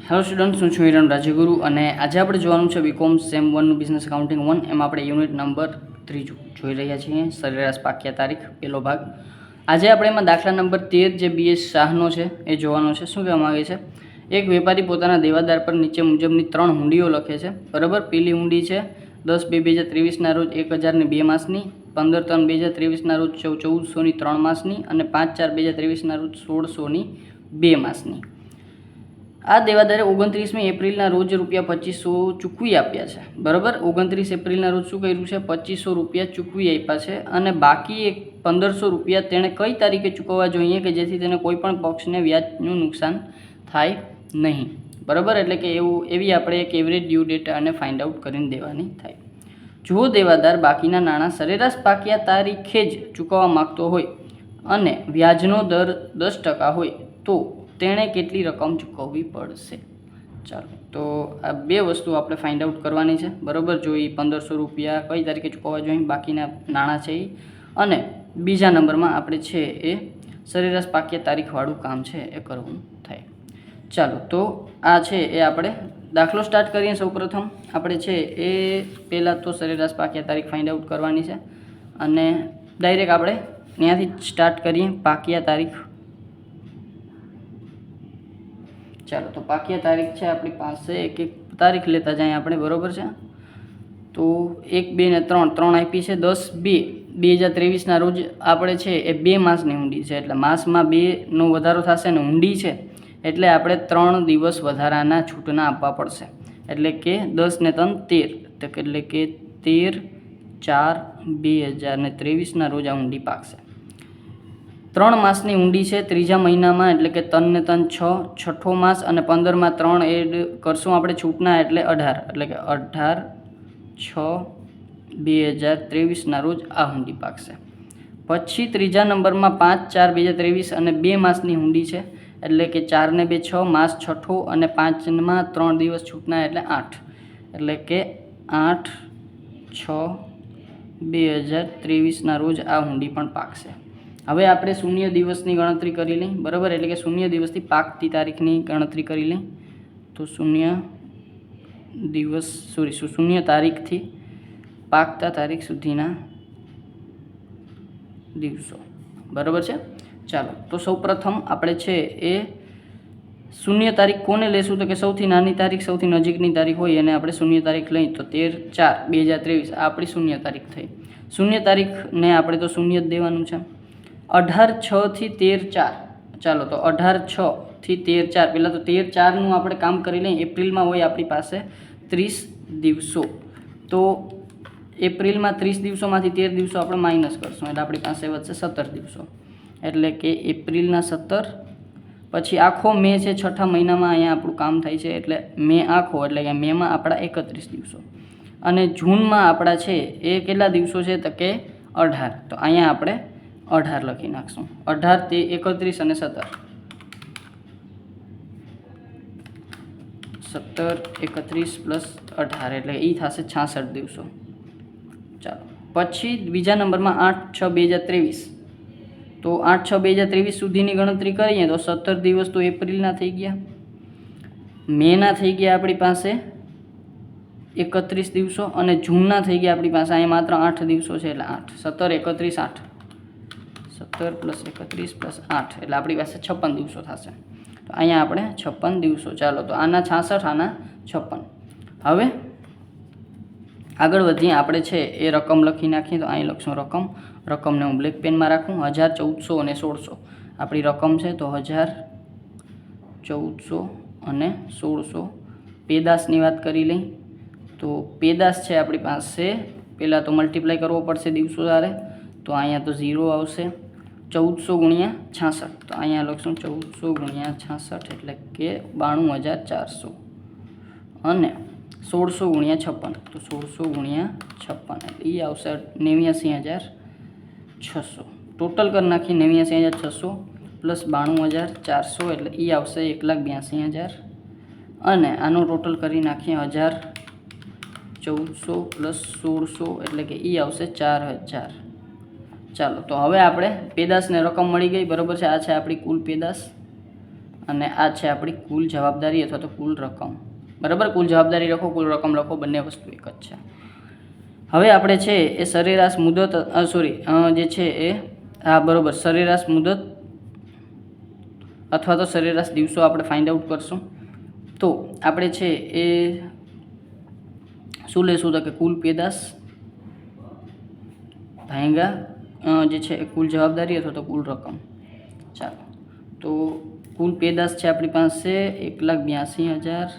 Hello students, હું છું હિરણ રાજ્યગુરુ અને આજે આપણે જોવાનું છે બીકોમ સેમ 1 બિઝનેસ એકાઉન્ટિંગ 1. એમાં આપણે યુનિટ નંબર 3 જોઈ રહ્યા છીએ, સરેરાશ પાક્યા તારીખ, પહેલો ભાગ. આજે આપણે એમાં દાખલા નંબર 13 જે BS શાહનો છે એ જોવાનો છે. શું કહેવામાં આવે છે? એક વેપારી પોતાના દેવાદાર પર નીચે મુજબની 3 હુંડીઓ લખે છે, બરાબર. પહેલી હુંડી છે 10/2/2023ના રોજ 1000 ની 2 માસની, 15/3/2023ના રોજ 1400 ની 3 માસની અને 5/4/2023ના રોજ 1600 ની 2 માસની. આ દેવાદારે 29મી એપ્રિલના રોજ ₹2500 ચૂકવી આપ્યા છે, બરાબર. 29 એપ્રિલના રોજ શું કર્યું છે? ₹2500 ચૂકવી આપ્યા છે અને બાકી ₹1500 તેણે કઈ તારીખે ચૂકવવા જોઈએ કે જેથી તેને કોઈ પણ પક્ષને વ્યાજનું નુકસાન થાય નહીં, બરાબર. એટલે કે એવી આપણે એક એવરેજ ડ્યુ ડેટ અને ફાઇન્ડ આઉટ કરીને દેવાની થાય. જો દેવાદાર બાકીના નાણાં સરેરાશ પાક્યા તારીખે જ ચૂકવવા માગતો હોય અને વ્યાજનો દર 10% હોય તો તેણે કેટલી રકમ ચૂકવવી પડશે? ચાલો, તો આ બે વસ્તુ આપણે ફાઇન્ડ આઉટ કરવાની છે, બરાબર. જો એ ₹1500 કઈ તારીખે ચૂકવવા જોઈએ, બાકીના નાણાં છે એ, અને બીજા નંબરમાં આપણે છે એ સરેરાશ પાક્યા તારીખવાળું કામ છે એ કરવું થાય. ચાલો, તો આ છે એ આપણે દાખલો સ્ટાર્ટ કરીએ. સૌપ્રથમ આપણે છે એ પહેલાં તો સરેરાશ પાક્યા તારીખ ફાઇન્ડ આઉટ કરવાની છે અને ડાયરેક્ટ આપણે ત્યાંથી સ્ટાર્ટ કરીએ. પાક્યા તારીખ, ચાલો, તો પાક્યા તારીખ છે આપણી પાસે. એક એક તારીખ લેતા જાય આપણે, બરાબર છે. તો 1, 2 ને 3 આપી છે. 10/2/2023ના રોજ આપણે છે એ 2 માસની હુંડી છે, એટલે માસમાં 2નો વધારો થશે ને હુંડી છે એટલે આપણે 3 દિવસ વધારાના છૂટના આપવા પડશે. એટલે કે 10 ને 3 13, એટલે કે 13/4/2023ના રોજ આ હુંડી પાકશે. 3 માસની હુંડી છે ત્રીજા મહિનામાં, એટલે કે 3 ને 3 6, છઠ્ઠો માસ અને 15માં 3 એડ કરશું આપણે છૂટના, એટલે 18, એટલે કે 18/6/2023ના રોજ આ હુંડી પાકશે. પછી ત્રીજા નંબરમાં 5/4/2023 અને 2 માસની હુંડી છે, એટલે કે 4 ને 2 6, માસ છઠ્ઠો અને 5માં 3 દિવસ છૂટના, એટલે 8, એટલે કે 8/6/2023ના રોજ આ હુંડી પણ પાકશે. હવે આપણે શૂન્ય દિવસની ગણતરી કરી લઈ, બરાબર. એટલે કે શૂન્ય દિવસથી પાકતી તારીખની ગણતરી કરી લઈ. તો શૂન્ય તારીખથી પાકતા તારીખ સુધીના દિવસો, બરાબર છે. ચાલો, તો સૌપ્રથમ આપણે છે એ શૂન્ય તારીખ કોને લેશું? તો કે સૌથી નાની તારીખ, સૌથી નજીકની તારીખ હોય એને આપણે શૂન્ય તારીખ લઈ. તો 13/4/2023 આ આપણી શૂન્ય તારીખ થઈ. શૂન્ય તારીખને આપણે તો શૂન્ય જ દેવાનું છે. 18/6 થી 13/4, ચાલો, તો 18/6 થી 13/4, પહેલાં તો 13/4નું આપણે કામ કરી લઈએ. એપ્રિલમાં હોય આપણી પાસે 30 દિવસો, તો એપ્રિલમાં 30 દિવસોમાંથી 13 દિવસો આપણે માઇનસ કરશું, એટલે આપણી પાસે વધશે 17 દિવસો. એટલે કે એપ્રિલના 17, પછી આખો મે છે છઠ્ઠા મહિનામાં અહીંયા આપણું કામ થાય છે, એટલે મે આખો, એટલે કે મેમાં આપણા 31 દિવસો. અને જૂનમાં આપણા છે એ કેટલા દિવસો છે? તો કે 18, તો અહીંયા આપણે 18 લખી નાખશું. 18 તે 31 અને 17, 31 પ્લસ 18, એટલે એ થશે 66 દિવસો. ચાલો, પછી બીજા નંબરમાં 8/6/2023, તો 8/6/2023 સુધીની ગણતરી કરીએ તો 17 દિવસ તો એપ્રિલના થઈ ગયા, મેના થઈ ગયા આપણી પાસે 31 દિવસો, અને જૂનના થઈ ગયા આપણી પાસે અહીંયા માત્ર 8 દિવસો છે, એટલે 8, 17, 31, 8, 17 પ્લસ 31 પ્લસ 8, એટલે આપણી પાસે 56 દિવસો થશે. તો અહીંયા આપણે 56 દિવસો. ચાલો, તો આના 66, આના 56. હવે આગળ વધીએ. આપણે છે એ રકમ લખી નાખીએ. તો અહીં લખશું રકમ. રકમને હું બ્લેક પેનમાં રાખું. 1000, 1400 અને 1600 આપણી રકમ છે. તો 1000, 1400 અને 1600. પેદાશની વાત કરી લઈ. તો પેદાશ છે આપણી પાસે, પહેલાં તો મલ્ટીપ્લાય કરવો પડશે દિવસો સાથે, તો અહીંયા તો 0 આવશે. 1400 × 66, તો અહીંયા લખશું 1400 × 66, એટલે કે 92400, અને 1600 × 56, તો 1600 × 56, એટલે એ આવશે 89600. ટોટલ કરી નાખી 89600 પ્લસ 92400, એટલે એ આવશે 1,82,000. અને આનો ટોટલ કરી નાખીએ 1400 પ્લસ 1600, એટલે કે એ આવશે 4000. ચાલો, તો હવે આપણે પેદાશને રકમ મળી ગઈ, બરાબર છે. આ છે આપણી કુલ પેદાશ. અને આ છે આપણી કુલ જવાબદારી અથવા તો કુલ રકમ, બરાબર. કુલ જવાબદારી લખો, કુલ રકમ લખો, બંને વસ્તુ એક જ છે. હવે આપણે છે એ સરેરાશ મુદત જે છે એ બરાબર સરેરાશ મુદત અથવા તો સરેરાશ દિવસો આપણે ફાઇન્ડ આઉટ કરશું. તો આપણે છે એ શું લેશું તો કે કુલ પેદાશ ભાંગ્યા જે છે એ કુલ જવાબદારી અથવા તો કુલ રકમ. ચાલો, તો કુલ પેદાશ છે આપણી પાસે 1,82,000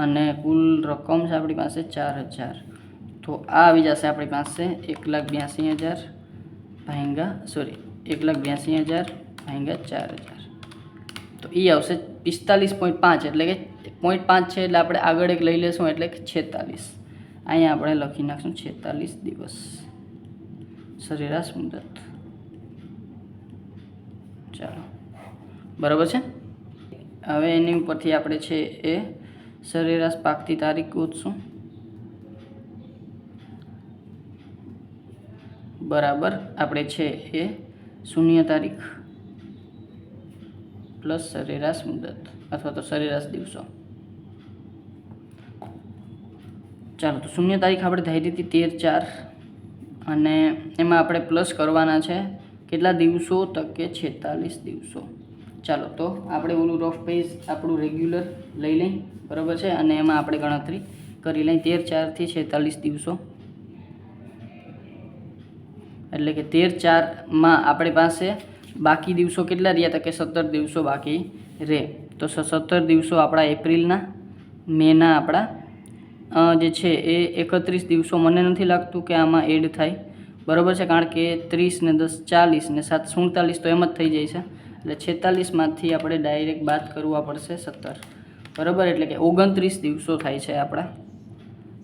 અને કુલ રકમ છે આપણી પાસે 4,000. તો આ આવી જશે આપણી પાસે 1,82,000 ભાંગ્યા 1,82,000 ભાંગ્યા 4,000. તો એ આવશે 45.5, એટલે કે 0.5 છે એટલે આપણે આગળ એક લઈ લેશું એટલે કે 46. અહીંયા આપણે લખી નાખશું 46 દિવસ સરેરાશ મુદત. ચાલો, બરાબર છે. હવે એની ઉપરથી આપણે છે એ સરેરાશ પાકતી તારીખ ગોતશું. બરાબર, આપણે છે એ શૂન્ય તારીખ પ્લસ સરેરાશ મુદત અથવા તો સરેરાશ દિવસો. ચાલો, તો શૂન્ય તારીખ આપણે ધારી હતી 13/4 અને એમાં આપણે પ્લસ કરવાના છે કેટલા દિવસો તો કે 46 દિવસો. ચાલો, તો આપણે ઓલું રફ પેજ આપણું રેગ્યુલર લઈ લઈ, બરાબર છે, અને એમાં આપણે ગણતરી કરી લઈ 13/4 થી 46 દિવસો, એટલે કે 13/4 આપણી પાસે બાકી દિવસો કેટલા રહ્યા હતા કે 17 દિવસો બાકી રહે. તો 17 દિવસો આપણા એપ્રિલના, મેના આપણા જે છે એ 31 દિવસો મને નથી લાગતું કે આમાં એડ થાય, બરાબર છે, કારણ કે 30 ને 10 40 ને 7 47 તો એમ જ થઈ જાય છે. એટલે 46માંથી આપણે ડાયરેક્ટ બાદ કરવા પડશે 17, બરાબર, એટલે કે 29 દિવસો થાય છે આપણા.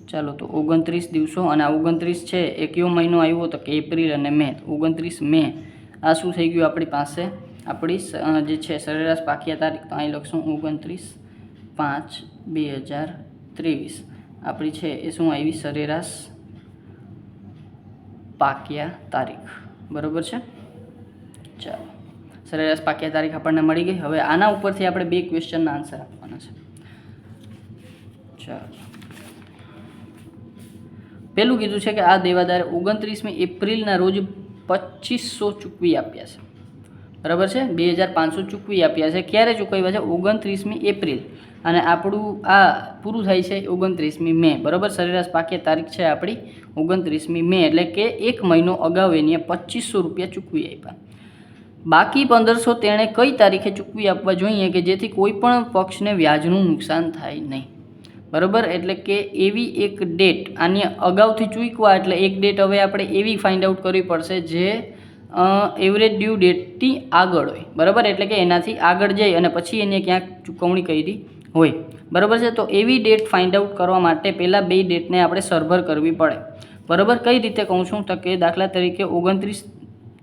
ચાલો, તો 29 દિવસો, અને આ 29 છે એ કયો મહિનો આવ્યો તો કે એપ્રિલ અને મે. 29 મે આ શું થઈ ગયું આપણી પાસે આપણી જે છે સરેરાશ પાકિયા તારીખ. તો અહીં લખશું 29/5/2023 આપણી છે એ શું આવી સરેરાશ પાકિયા તારીખ, બરાબર છે. ચાલો, સરેરાશ પાકિયા તારીખ આપણને મળી ગઈ. હવે આના ઉપરથી આપણે 2 ક્વેશ્ચનના આન્સર આપવાના છે. ચાલો, પેલું કીધું છે કે આ દેવાદારે 29મી એપ્રિલના રોજ 2500 ચૂકવી આપ્યા છે, બરાબર છે, 2,500 ચૂકવી આપ્યા છે. ક્યારે ચૂકવ્યા છે? 29મી એપ્રિલ, અને આપણું આ પૂરું થાય છે 29મી મે, બરાબર. સરેરાશ પાકિયા તારીખ છે આપણી 29મી મે, એટલે કે 1 મહિનો અગાઉ એને 2500 રૂપિયા ચૂકવી આપ્યા. બાકી 1500 તેણે કઈ તારીખે ચૂકવી આપવા જોઈએ કે જેથી કોઈ પણ પક્ષને વ્યાજનું નુકસાન થાય નહીં, બરાબર. એટલે કે એવી એક ડેટ, આની અગાઉથી ચૂકવા એટલે એક ડેટ હવે આપણે એવી ફાઇન્ડ આઉટ કરવી પડશે જે એવરેજ ડ્યુ ડેટથી આગળ હોય, બરાબર, એટલે કે એનાથી આગળ જઈ અને પછી એને ક્યાંક ચૂકવણી કરી હોય, બરાબર છે. તો એવી ડેટ ફાઇન્ડ આઉટ કરવા માટે પહેલાં 2 ડેટને આપણે સરભર કરવી પડે, બરાબર. કઈ રીતે કહું છું તો કે દાખલા તરીકે 29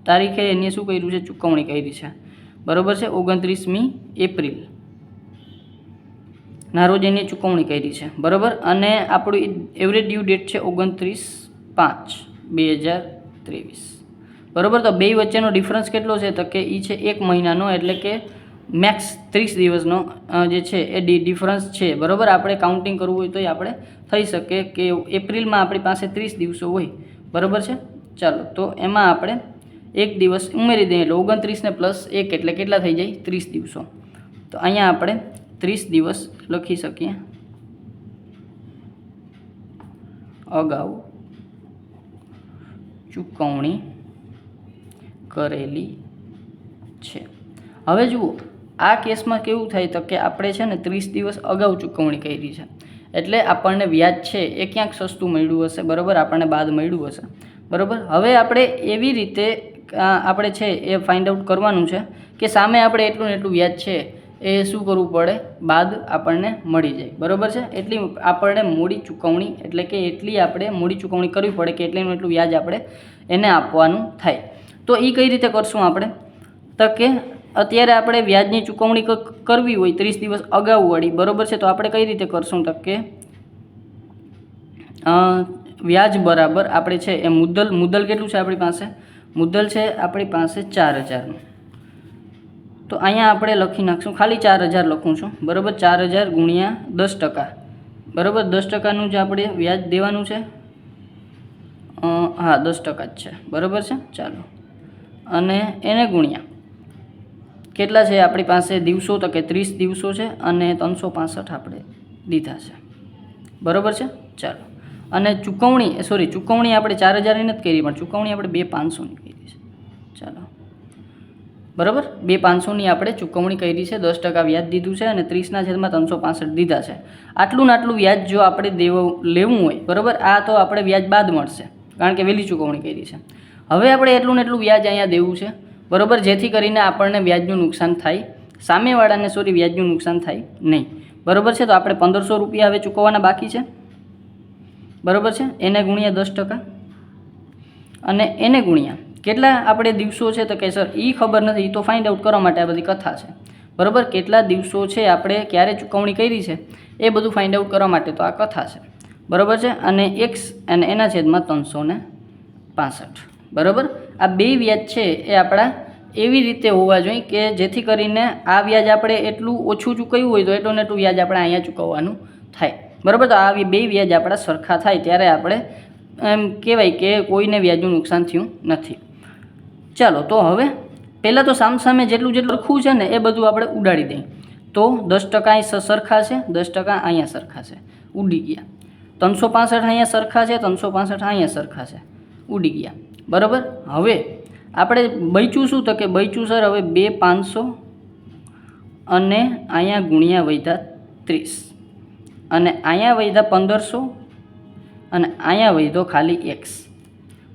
તારીખે એને શું કર્યું છે? ચૂકવણી કરી છે, બરાબર છે. 29મી એપ્રિલ ના રોજ એની ચૂકવણી કરી છે, બરાબર. અને આપણું એવરેજ ડ્યુ ડેટ છે 29/5/2023, બરાબર. તો બે વચ્ચેનો ડિફરન્સ કેટલો છે તો કે એ છે 1 મહિનાનો, એટલે કે મેક્સ 30 દિવસનો જે છે એ ડિફરન્સ છે, બરાબર. આપણે કાઉન્ટિંગ કરવું હોય તો આપણે થઈ શકે કે એપ્રિલમાં આપણી પાસે 30 દિવસો હોય, બરાબર છે. ચાલો, તો એમાં આપણે 1 દિવસ ઉમેરી દઈએ એટલે 29 ને પ્લસ 1 એટલે કેટલા થઈ જાય? 30 દિવસો. તો અહીંયા આપણે 30 દિવસ લખી શકીએ અગાઉ ચૂકવણી કરેલી છે. હવે જુઓ, આ કેસમાં કેવું થાય તો કે આપણે છે ને 30 દિવસ અગાઉ ચૂકવણી કરી છે, એટલે આપણને વ્યાજ છે એ ક્યાંક સસ્તું મળ્યું હશે, બરાબર, આપણને બાદ મળ્યું હશે, બરાબર. હવે આપણે એવી રીતે આપણે છે એ ફાઇન્ડ આઉટ કરવાનું છે કે સામે આપણે એટલું ને એટલું વ્યાજ છે એ શું કરવું પડે? બાદ આપણને મળી જાય, બરાબર છે. એટલી આપણને મૂડી ચૂકવણી, એટલે કે એટલી આપણે મૂડી ચૂકવણી કરવી પડે કે એટલું એટલું વ્યાજ આપણે એને આપવાનું થાય. તો એ કઈ રીતે કરશું આપણે તો કે અત્યારે આપણે વ્યાજની ચૂકવણી કરવી હોય 30 દિવસ અગાઉ વળી, બરાબર છે. તો આપણે કઈ રીતે કરશું તો કે વ્યાજ બરાબર આપણે છે એ મુદ્દલ કેટલું છે આપણી પાસે? મુદ્દલ છે આપણી પાસે 4,000નું, તો અહીંયા આપણે લખી નાખશું, ખાલી 4000 લખું છું, બરાબર. 4000 ગુણ્યા 10%, બરાબર. 10%નું જ આપણે વ્યાજ દેવાનું છે. હા, 10% જ છે, બરાબર છે. ચાલો, અને એને ગુણ્યા કેટલા છે આપણી પાસે દિવસો, તો કે 30 દિવસો છે, અને 365 આપણે દીધા છે, બરાબર છે. ચાલો, અને ચૂકવણી આપણે 4000ની નથી કરી, પણ ચૂકવણી આપણે 2500ની કરી છે. ચાલો, બરાબર. 2500ની આપણે ચૂકવણી કરી છે, 10% વ્યાજ દીધું છે, અને 30/365 દીધા છે. આટલું ને આટલું વ્યાજ જો આપણે લેવું હોય, બરાબર, આ તો આપણે વ્યાજ બાદ મળશે, કારણ કે વહેલી ચૂકવણી કરી છે. હવે આપણે એટલું ને એટલું વ્યાજ અહીંયા દેવું છે, બરાબર, જેથી કરીને આપણને વ્યાજનું નુકસાન થાય, સામેવાળાને વ્યાજનું નુકસાન થાય નહીં, બરાબર છે. તો આપણે 1500 રૂપિયા હવે ચૂકવવાના બાકી છે, બરાબર છે. એને ગુણ્યા 10%, અને એને ગુણ્યા કેટલા આપણે દિવસો છે, તો કે સર એ ખબર નથી, એ તો ફાઇન્ડ આઉટ કરવા માટે આ બધી કથા છે, બરાબર. કેટલા દિવસો છે, આપણે ક્યારે ચૂકવણી કરી છે, એ બધું ફાઇન્ડ આઉટ કરવા માટે તો આ કથા છે, બરાબર છે. અને x અને એના છેદમાં 365, બરાબર. આ બે વ્યાજ છે એ આપણા એવી રીતે હોવા જોઈએ કે જેથી કરીને આ વ્યાજ આપણે એટલું ઓછું ચૂકવ્યું હોય તો એટલું ને એટલું વ્યાજ આપણે અહીંયા ચૂકવવાનું થાય, બરાબર. તો આ બે વ્યાજ આપણા સરખા થાય ત્યારે આપણે એમ કહેવાય કે કોઈને વ્યાજનું નુકસાન થયું નથી. ચાલો, તો હવે પહેલાં તો સામસામે જેટલું સરખું છે ને એ બધું આપણે ઉડાડી દઈએ. તો 10% અહીં સરખા છે, 10% અહીંયા સરખા છે, ઉડી ગયા. 365 અહીંયા સરખા છે, 365 અહીંયા સરખા છે, ઉડી ગયા, બરાબર. હવે આપણે બચ્યું શું, તો કે બચ્યું સર હવે 2500 અને અહીંયા ગુણ્યા વધ્યા 30, અને અહીંયા વધ્યા 1500, અને અહીંયા વધ્યો ખાલી x,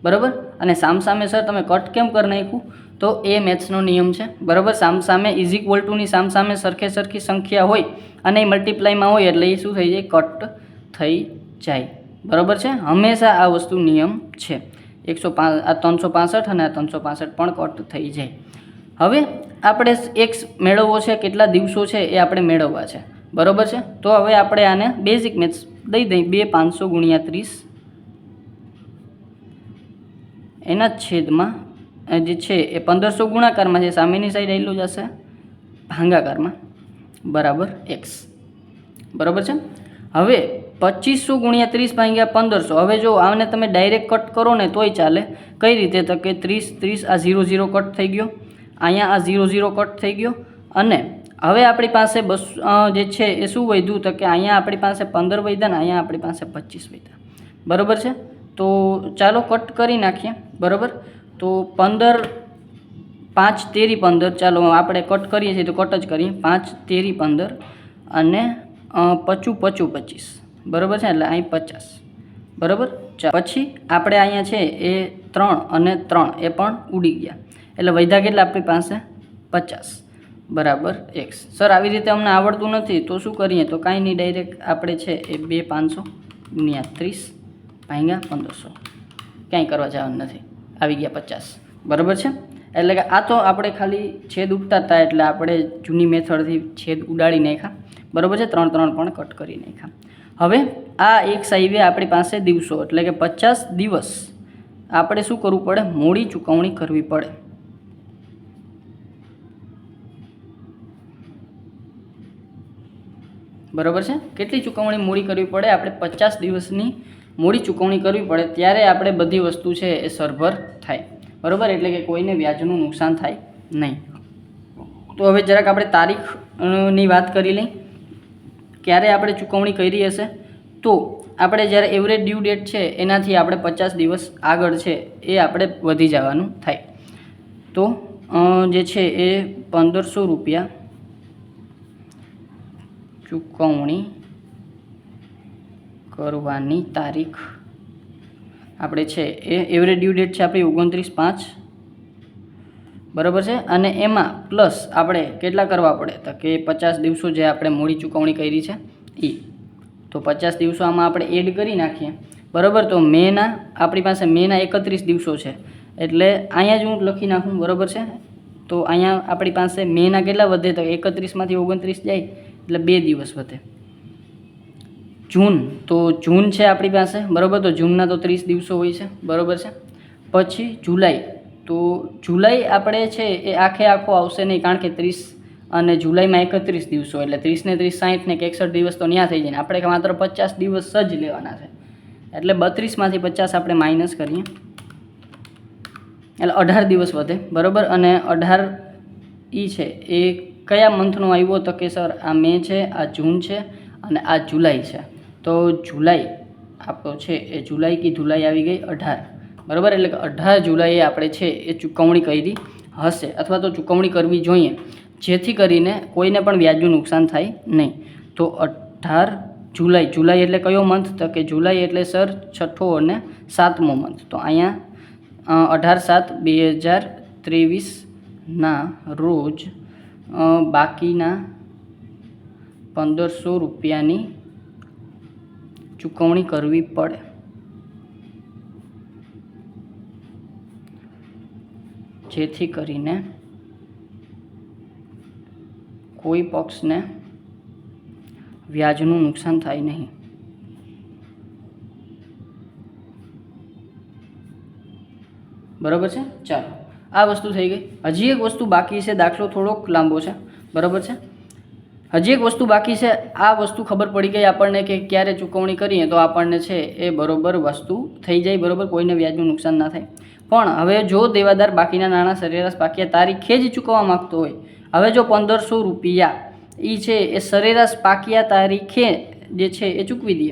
બરાબર. અને સામસામે સર તમે કટ કેમ કરી નાખ્યું, તો એ મેથ્સનો નિયમ છે, બરાબર. સામસામે ઇઝ ઇક્વલ ટુની સામસામે સરખી સંખ્યા હોય અને એ મલ્ટીપ્લાયમાં હોય એટલે એ શું થઈ જાય, કટ થઈ જાય, બરાબર છે. હંમેશા આ વસ્તુ નિયમ છે. 365 અને 365 પણ કટ થઈ જાય. હવે આપણે x મેળવવો છે, કેટલા દિવસો છે એ આપણે મેળવવા છે, બરાબર છે. તો હવે આપણે આને બેઝિક મેથ્સ દઈ દઈએ. 2500 ગુણ્યા 30 એના છેદમાં જે છે એ 1500 ગુણાકારમાં છે, સામેની સાઈડ આવેલું જશે ભાંગાકારમાં, બરાબર x, બરાબર છે. હવે 2500 ગુણ્યા 30 ભાગ્યા 1500. હવે જો આને તમે ડાયરેક્ટ કટ કરો ને તોય ચાલે. કઈ રીતે, તો કે 30 આ 0 0 કટ થઈ ગયો, અહીંયા આ 0 0 કટ થઈ ગયો, અને હવે આપણી પાસે જે છે એ શું વધ્યું, તો કે અહીંયા આપણી પાસે 15 વધ્યા ને અહીંયા આપણી પાસે 25 વધ્યા, બરાબર છે. તો ચાલો કટ કરી નાખીએ, બરાબર. તો 15 5 તેરી 15, ચાલો આપણે કટ કરીએ છીએ તો કટ જ કરીએ. 5 તેરી 15 અને 25 25, બરાબર છે, એટલે અહીં 50, બરાબર. પછી આપણે અહીંયા છે એ 3 અને 3 એ પણ ઉડી ગયા, એટલે વધ્યા કેટલા આપણી પાસે 50, બરાબર x. સર આવી રીતે અમને આવડતું નથી તો શું કરીએ, તો કાંઈ નહીં, ડાયરેક્ટ આપણે છે એ 2500 ગુણ્યા 30 ભાગ્યા 1500, ક્યાંય કરવા જવાનું નથી, આવી ગયા 50, બરાબર છે. એટલે કે આ તો આપણે ખાલી છેદ ઉડતા હતા એટલે આપણે જૂની મેથડથી છેદ ઉડાડી નાખ્યા, બરાબર છે. 3 3 પણ કટ કરી નાખ્યા. હવે આ એક સાઈવે આપણી પાસે દિવસો, એટલે કે 50 દિવસ આપણે શું કરવું પડે, મોડી ચૂકવણી કરવી પડે, બરાબર છે. કેટલી ચૂકવણી મોડી કરવી પડે, આપણે 50 દિવસની મોડી ચૂકવણી કરવી પડે, ત્યારે આપણે બધી વસ્તુ છે એ સરભર થાય, બરાબર. એટલે કે કોઈને વ્યાજનું નુકસાન થાય નહીં. તો હવે જરાક આપણે તારીખની વાત કરી લઈએ, ક્યારે આપણે ચૂકવણી કરી હશે. તો આપણે જ્યારે એવરેજ ડ્યુ ડેટ છે એનાથી આપણે 50 દિવસ આગળ છે એ આપણે વધી જવાનું થાય. તો જે છે એ 1500 રૂપિયા ચૂકવણી કરવાની તારીખ આપણે છે એ એવરેજ ડ્યુ ડેટ છે આપણી 29/5, બરાબર છે. અને એમાં પ્લસ આપણે કેટલા કરવા પડે, તો કે 50 દિવસો જે આપણે મોડી ચૂકવણી કરી છે એ, તો 50 દિવસો આમાં આપણે એડ કરી નાખીએ, બરાબર. તો મેના આપણી પાસે મેના 31 દિવસો છે, એટલે અહીંયા જ હું લખી નાખું, બરાબર છે. તો અહીંયા આપણી પાસે મેના કેટલા વધે, તો 31માંથી 29 જાય એટલે 2 દિવસ વધે. જૂન, તો જૂન છે આપણી પાસે, બરાબર. તો જૂનના તો 30 દિવસો હોય છે, બરાબર છે. પછી જુલાઈ, તો જુલાઈ આપણે છે એ આખો આવશે નહીં, કારણ કે 30 અને જુલાઈમાં 31 દિવસો, એટલે 30 ને 30 60 ને 61 દિવસ તો ત્યાં થઈ જાય ને. આપણે માત્ર 50 દિવસ જ લેવાના છે, એટલે 32માંથી 50 આપણે માઇનસ કરીએ એટલે 18 દિવસ વધે, બરાબર. અને 18 છે એ કયા મંથનો આવ્યો? તો કે સર આ મે છે, આ જૂન છે અને આ જુલાઈ છે. તો જુલાઈ આપણો છે એ જુલાઈ કી જુલાઈ આવી ગઈ 18, બરાબર. એટલે કે 18 જુલાઈએ આપણે છે એ ચૂકવણી કરી હશે, અથવા તો ચૂકવણી કરવી જોઈએ, જેથી કરીને કોઈને પણ વ્યાજનું નુકસાન થાય નહીં. તો 18 જુલાઈ, જુલાઈ એટલે કયો મંથ? તો કે જુલાઈ એટલે સર 6થો અને 7મો મંથ. તો અહીંયા 18/7/2023ના રોજ બાકીના 1500 રૂપિયાની ચૂકવણી કરવી પડે. જેથી કરીને કોઈ પક્ષને વ્યાજનું નુકસાન થાય નહીં. બરાબર છે. ચાલો, આ વસ્તુ થઈ ગઈ. હજી એક વસ્તુ બાકી છે, દાખલો થોડોક લાંબો છે, બરાબર છે. હજી એક વસ્તુ બાકી છે. આ વસ્તુ ખબર પડી ગઈ આપણને કે ક્યારે ચૂકવણી કરીએ તો આપણને છે એ બરાબર વસ્તુ થઈ જાય, બરાબર, કોઈને વ્યાજનું નુકસાન ના થાય. પણ હવે જો દેવાદાર બાકીના નાણાં સરેરાશ પાક્યા તારીખે જ ચૂકવવા માગતો હોય, હવે જો 1500 રૂપિયા એ છે એ સરેરાશ પાક્યા તારીખે જે છે એ ચૂકવી દે,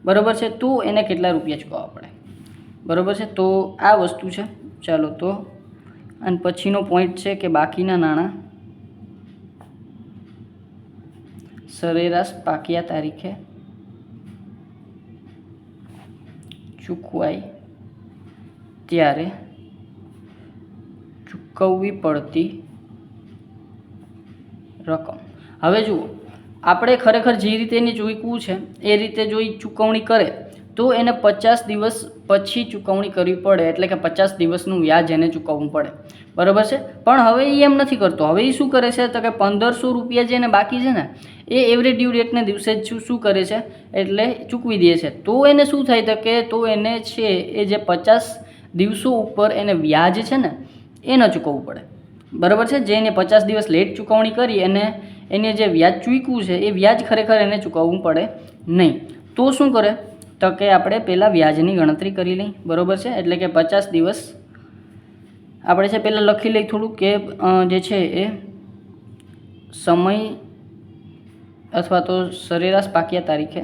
બરાબર છે, તો એને કેટલા રૂપિયા ચૂકવવા પડે? બરાબર છે. તો આ વસ્તુ છે. ચાલો, તો અને પછીનો પોઈન્ટ છે કે બાકીના નાણાં સરેરાશ પાક્યા તારીખે ચૂકવાય ત્યારે ચૂકવવી પડતી રકમ. હવે જુઓ, આપણે ખરેખર જે રીતે એને ચૂકવવું છે એ રીતે જો ચૂકવણી કરે તો એને 50 દિવસ પછી ચૂકવણી કરવી પડે, એટલે કે 50 દિવસનું વ્યાજ એને ચૂકવવું પડે, બરાબર છે. પણ હવે એ એમ નથી કરતો. હવે એ શું કરે છે? તો કે 1500 રૂપિયા જે એને બાકી છે ને એ એવરેજ ડ્યુ ડેટને દિવસે જ શું કરે છે? એટલે ચૂકવી દે છે. તો એને શું થાય? તો કે તો એને છે એ જે 50 દિવસો ઉપર એને વ્યાજ છે ને એ ન ચૂકવવું પડે, બરાબર છે. જે એને 50 દિવસ લેટ ચૂકવણી કરી અને એને જે વ્યાજ ચૂકવ્યું છે એ વ્યાજ ખરેખર એને ચૂકવવું પડે નહીં. તો શું કરે? તો કે આપણે પહેલાં વ્યાજની ગણતરી કરી લઈ, બરાબર છે. એટલે કે 50 દિવસ આપણે છે પહેલાં લખી લઈ થોડુંક કે જે છે એ સમય અથવા તો સરેરાશ પાક્યા તારીખે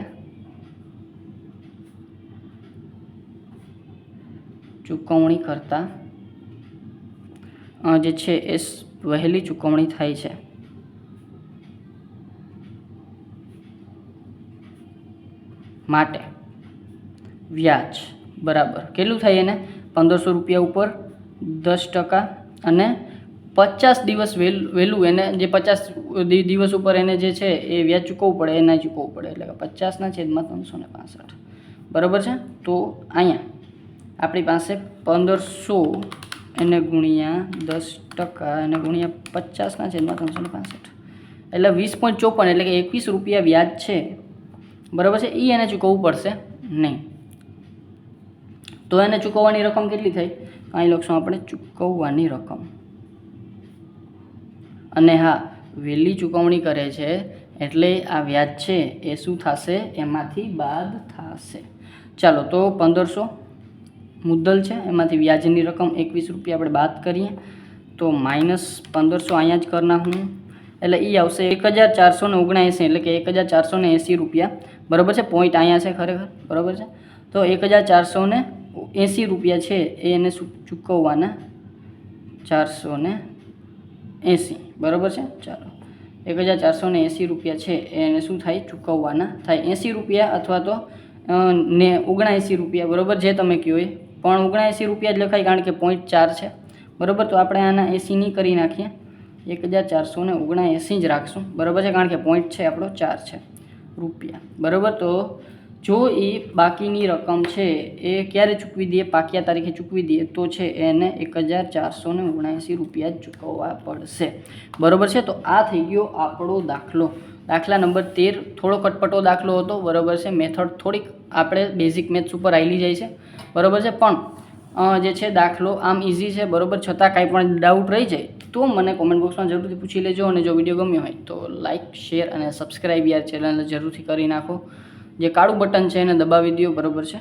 ચૂકવણી કરતાં જે છે એ વહેલી ચૂકવણી થાય છે. માટે વ્યાજ બરાબર કેટલું થાય? એને 1500 રૂપિયા ઉપર 10% અને 50 દિવસ વહેલું એને જે 50 દિવસ ઉપર એને જે છે એ વ્યાજ ચૂકવવું પડે, એના ચૂકવવું પડે, એટલે કે 50/365, બરાબર છે. તો અહીંયા આપણી પાસે 1500 એને ગુણ્યા 10% એને ગુણ્યા 50/365 એટલે 20.54, એટલે કે 21 રૂપિયા વ્યાજ છે, બરાબર છે. એ એને ચૂકવવું પડશે નહીં. તો એને ચૂકવવાની રકમ કેટલી થઈ? અહીં લખશું આપણે ચૂકવવાની રકમ. અને હા, વહેલી ચૂકવણી કરે છે એટલે આ વ્યાજ છે એ શું થશે? એમાંથી બાદ થશે. ચાલો, તો 1500 મુદ્દલ છે, એમાંથી વ્યાજની રકમ 21 રૂપિયા આપણે બાદ કરીએ તો -1500 અહીંયા જ કરી નાખું, એટલે એ આવશે 1479, એટલે કે 1480 રૂપિયા, બરાબર છે. પોઈન્ટ અહીંયા છે ખરેખર, બરાબર છે. તો 1480 રૂપિયા છે એ એને ચૂકવવાના 480, બરાબર છે. ચાલો, 1480 રૂપિયા છે એને શું થાય? ચૂકવવાના થાય 80 રૂપિયા અથવા તો 79 રૂપિયા, બરાબર, જે તમે કહો એ. પણ 79 રૂપિયા જ લખાય કારણ કે પોઈન્ટ 4 છે, બરાબર. તો આપણે આના 80 નહીં કરી નાખીએ, 1479 જ રાખશું, બરાબર છે, કારણ કે પોઈન્ટ છે આપણો 4 છે રૂપિયા, બરાબર. તો જો એ બાકીની રકમ છે એ ક્યારે ચૂકવી દઈએ? પાક્યા તારીખે ચૂકવી દઈએ તો છે એને 1479 રૂપિયા જ ચૂકવવા પડશે, બરાબર છે. તો આ થઈ ગયો આપણો દાખલો, દાખલા નંબર 13. થોડો કટપટો દાખલો હતો, બરાબર છે. મેથડ થોડીક આપણે બેઝિક મેથ્સ ઉપર આવેલી જાય છે, બરાબર છે. પણ જે છે દાખલો આમ ઇઝી છે બરાબર, છતાં કાંઈ પણ ડાઉટ રહી જાય તો મને કોમેન્ટ બોક્સમાં જરૂરથી પૂછી લેજો. અને જો વિડીયો ગમ્યો હોય તો લાઇક, શેર અને સબસ્ક્રાઈબ યાર ચેનલને જરૂરથી કરી નાખો. જે કાળું બટન છે એને દબાવી દો બરાબર છે.